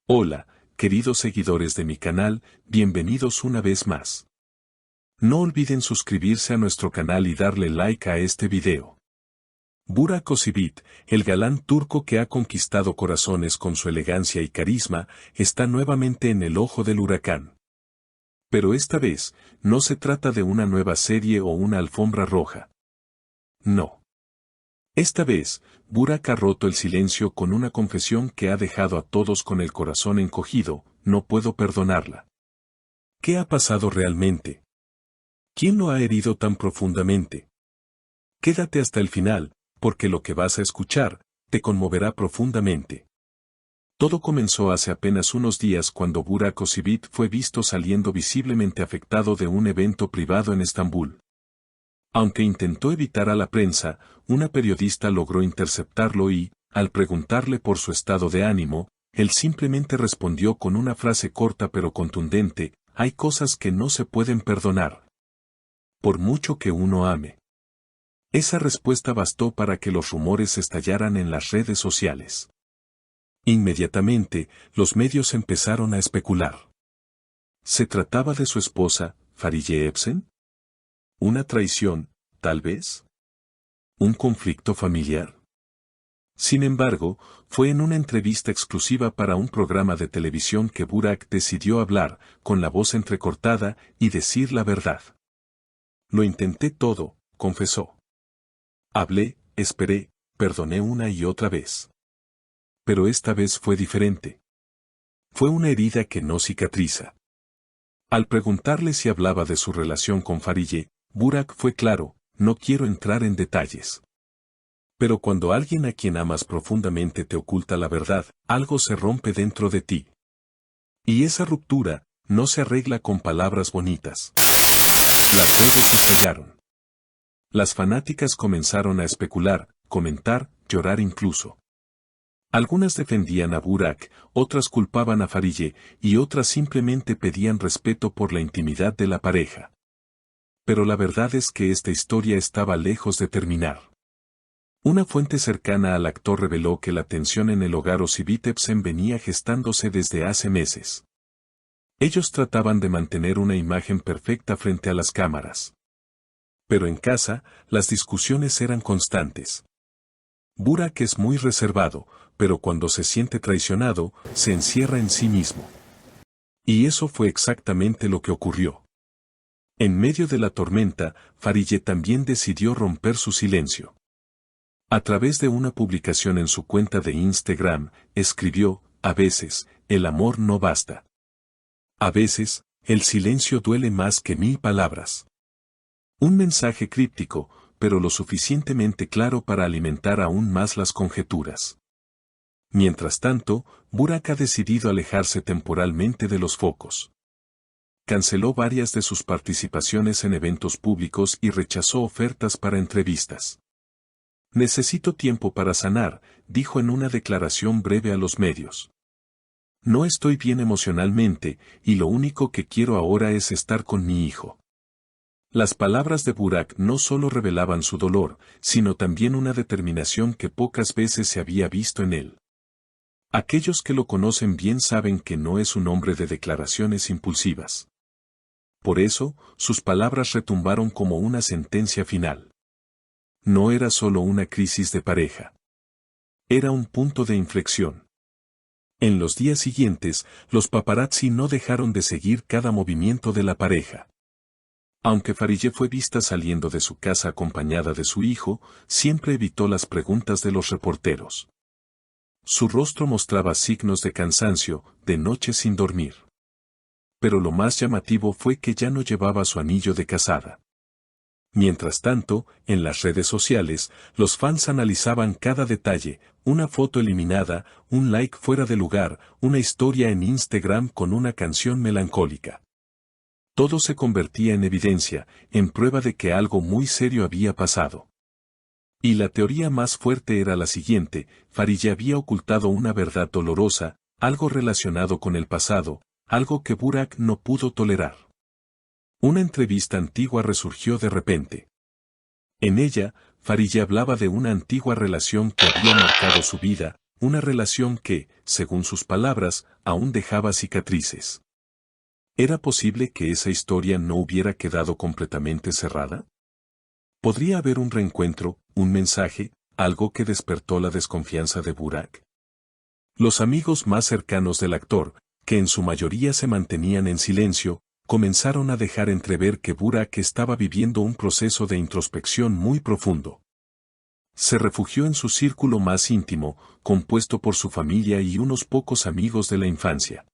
Hola, queridos seguidores de mi canal, bienvenidos una vez más. No olviden suscribirse a nuestro canal y darle like a este video. Burak Özçivit, el galán turco que ha conquistado corazones con su elegancia y carisma, está nuevamente en el ojo del huracán. Pero esta vez, no se trata de una nueva serie o una alfombra roja. No. Esta vez, Burak ha roto el silencio con una confesión que ha dejado a todos con el corazón encogido: no puedo perdonarla. ¿Qué ha pasado realmente? ¿Quién lo ha herido tan profundamente? Quédate hasta el final, porque lo que vas a escuchar te conmoverá profundamente. Todo comenzó hace apenas unos días cuando Burak Özçivit fue visto saliendo visiblemente afectado de un evento privado en Estambul. Aunque intentó evitar a la prensa, una periodista logró interceptarlo y, al preguntarle por su estado de ánimo, él simplemente respondió con una frase corta pero contundente: hay cosas que no se pueden perdonar, por mucho que uno ame. Esa respuesta bastó para que los rumores estallaran en las redes sociales. Inmediatamente, los medios empezaron a especular. ¿Se trataba de su esposa, Fariye Evcen? ¿Una traición, tal vez? ¿Un conflicto familiar? Sin embargo, fue en una entrevista exclusiva para un programa de televisión que Burak decidió hablar, con la voz entrecortada, y decir la verdad. Lo intenté todo, confesó. Hablé, esperé, perdoné una y otra vez. Pero esta vez fue diferente. Fue una herida que no cicatriza. Al preguntarle si hablaba de su relación con Fariye, Burak fue claro: no quiero entrar en detalles. Pero cuando alguien a quien amas profundamente te oculta la verdad, algo se rompe dentro de ti. Y esa ruptura no se arregla con palabras bonitas. Las redes estallaron. Las fanáticas comenzaron a especular, comentar, llorar incluso. Algunas defendían a Burak, otras culpaban a Fariye, y otras simplemente pedían respeto por la intimidad de la pareja. Pero la verdad es que esta historia estaba lejos de terminar. Una fuente cercana al actor reveló que la tensión en el hogar Özçivit Evcen venía gestándose desde hace meses. Ellos trataban de mantener una imagen perfecta frente a las cámaras. Pero en casa, las discusiones eran constantes. Burak es muy reservado, pero cuando se siente traicionado, se encierra en sí mismo. Y eso fue exactamente lo que ocurrió. En medio de la tormenta, Fariye también decidió romper su silencio. A través de una publicación en su cuenta de Instagram, escribió: a veces, el amor no basta. A veces, el silencio duele más que 1000 palabras. Un mensaje críptico, pero lo suficientemente claro para alimentar aún más las conjeturas. Mientras tanto, Burak ha decidido alejarse temporalmente de los focos. Canceló varias de sus participaciones en eventos públicos y rechazó ofertas para entrevistas. Necesito tiempo para sanar, dijo en una declaración breve a los medios. No estoy bien emocionalmente, y lo único que quiero ahora es estar con mi hijo. Las palabras de Burak no solo revelaban su dolor, sino también una determinación que pocas veces se había visto en él. Aquellos que lo conocen bien saben que no es un hombre de declaraciones impulsivas. Por eso, sus palabras retumbaron como una sentencia final. No era solo una crisis de pareja. Era un punto de inflexión. En los días siguientes, los paparazzi no dejaron de seguir cada movimiento de la pareja. Aunque Fariye fue vista saliendo de su casa acompañada de su hijo, siempre evitó las preguntas de los reporteros. Su rostro mostraba signos de cansancio, de noches sin dormir. Pero lo más llamativo fue que ya no llevaba su anillo de casada. Mientras tanto, en las redes sociales, los fans analizaban cada detalle: una foto eliminada, un like fuera de lugar, una historia en Instagram con una canción melancólica. Todo se convertía en evidencia, en prueba de que algo muy serio había pasado. Y la teoría más fuerte era la siguiente: Fariye había ocultado una verdad dolorosa, algo relacionado con el pasado, algo que Burak no pudo tolerar. Una entrevista antigua resurgió de repente. En ella, Fariye hablaba de una antigua relación que había marcado su vida, una relación que, según sus palabras, aún dejaba cicatrices. ¿Era posible que esa historia no hubiera quedado completamente cerrada? ¿Podría haber un reencuentro, un mensaje, algo que despertó la desconfianza de Burak? Los amigos más cercanos del actor, que en su mayoría se mantenían en silencio, comenzaron a dejar entrever que Burak estaba viviendo un proceso de introspección muy profundo. Se refugió en su círculo más íntimo, compuesto por su familia y unos pocos amigos de la infancia.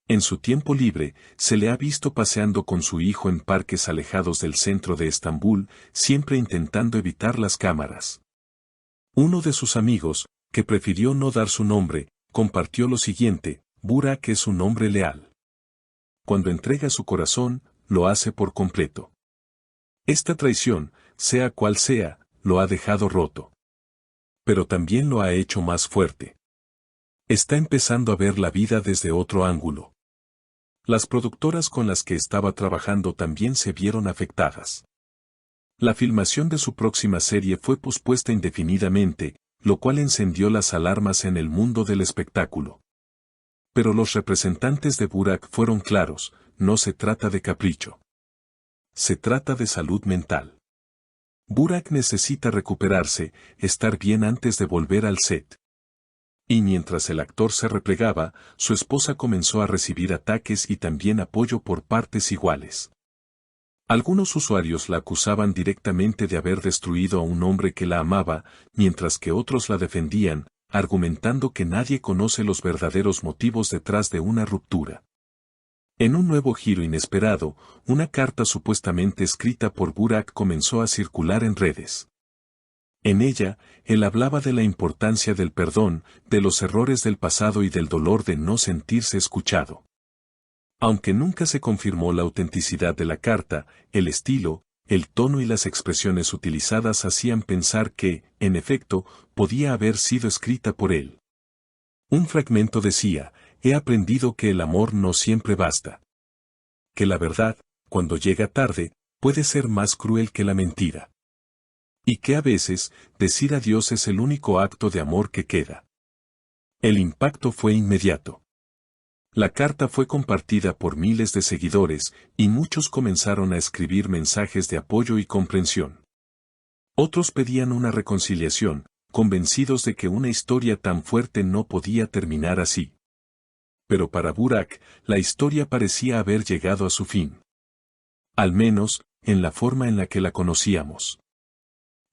En su tiempo libre, se le ha visto paseando con su hijo en parques alejados del centro de Estambul, siempre intentando evitar las cámaras. Uno de sus amigos, que prefirió no dar su nombre, compartió lo siguiente: Burak es un hombre leal. Cuando entrega su corazón, lo hace por completo. Esta traición, sea cual sea, lo ha dejado roto. Pero también lo ha hecho más fuerte. Está empezando a ver la vida desde otro ángulo. Las productoras con las que estaba trabajando también se vieron afectadas. La filmación de su próxima serie fue pospuesta indefinidamente, lo cual encendió las alarmas en el mundo del espectáculo. Pero los representantes de Burak fueron claros: no se trata de capricho. Se trata de salud mental. Burak necesita recuperarse, estar bien antes de volver al set. Y mientras el actor se replegaba, su esposa comenzó a recibir ataques y también apoyo por partes iguales. Algunos usuarios la acusaban directamente de haber destruido a un hombre que la amaba, mientras que otros la defendían, argumentando que nadie conoce los verdaderos motivos detrás de una ruptura. En un nuevo giro inesperado, una carta supuestamente escrita por Burak comenzó a circular en redes. En ella, él hablaba de la importancia del perdón, de los errores del pasado y del dolor de no sentirse escuchado. Aunque nunca se confirmó la autenticidad de la carta, el estilo, el tono y las expresiones utilizadas hacían pensar que, en efecto, podía haber sido escrita por él. Un fragmento decía: he aprendido que el amor no siempre basta. Que la verdad, cuando llega tarde, puede ser más cruel que la mentira. Y que a veces, decir adiós es el único acto de amor que queda. El impacto fue inmediato. La carta fue compartida por miles de seguidores, y muchos comenzaron a escribir mensajes de apoyo y comprensión. Otros pedían una reconciliación, convencidos de que una historia tan fuerte no podía terminar así. Pero para Burak, la historia parecía haber llegado a su fin. Al menos, en la forma en la que la conocíamos.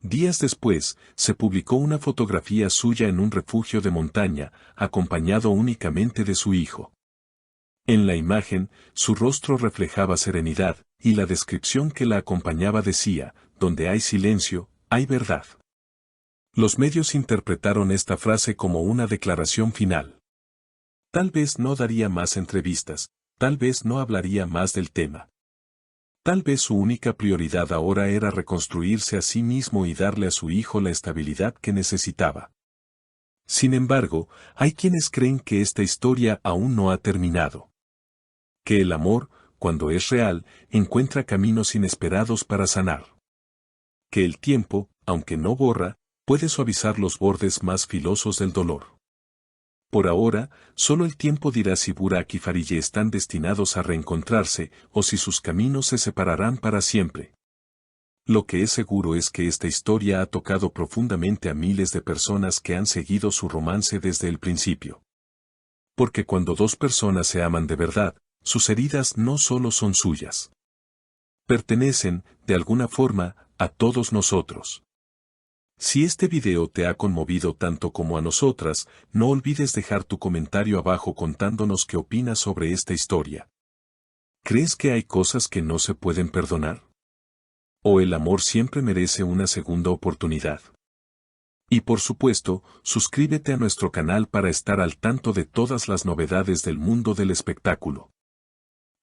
Días después, se publicó una fotografía suya en un refugio de montaña, acompañado únicamente de su hijo. En la imagen, su rostro reflejaba serenidad, y la descripción que la acompañaba decía: donde hay silencio, hay verdad. Los medios interpretaron esta frase como una declaración final. Tal vez no daría más entrevistas, tal vez no hablaría más del tema. Tal vez su única prioridad ahora era reconstruirse a sí mismo y darle a su hijo la estabilidad que necesitaba. Sin embargo, hay quienes creen que esta historia aún no ha terminado. Que el amor, cuando es real, encuentra caminos inesperados para sanar. Que el tiempo, aunque no borra, puede suavizar los bordes más filosos del dolor. Por ahora, solo el tiempo dirá si Burak y Farije están destinados a reencontrarse, o si sus caminos se separarán para siempre. Lo que es seguro es que esta historia ha tocado profundamente a miles de personas que han seguido su romance desde el principio. Porque cuando dos personas se aman de verdad, sus heridas no solo son suyas. Pertenecen, de alguna forma, a todos nosotros. Si este video te ha conmovido tanto como a nosotras, no olvides dejar tu comentario abajo contándonos qué opinas sobre esta historia. ¿Crees que hay cosas que no se pueden perdonar? ¿O el amor siempre merece una segunda oportunidad? Y por supuesto, suscríbete a nuestro canal para estar al tanto de todas las novedades del mundo del espectáculo.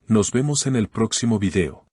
Nos vemos en el próximo video.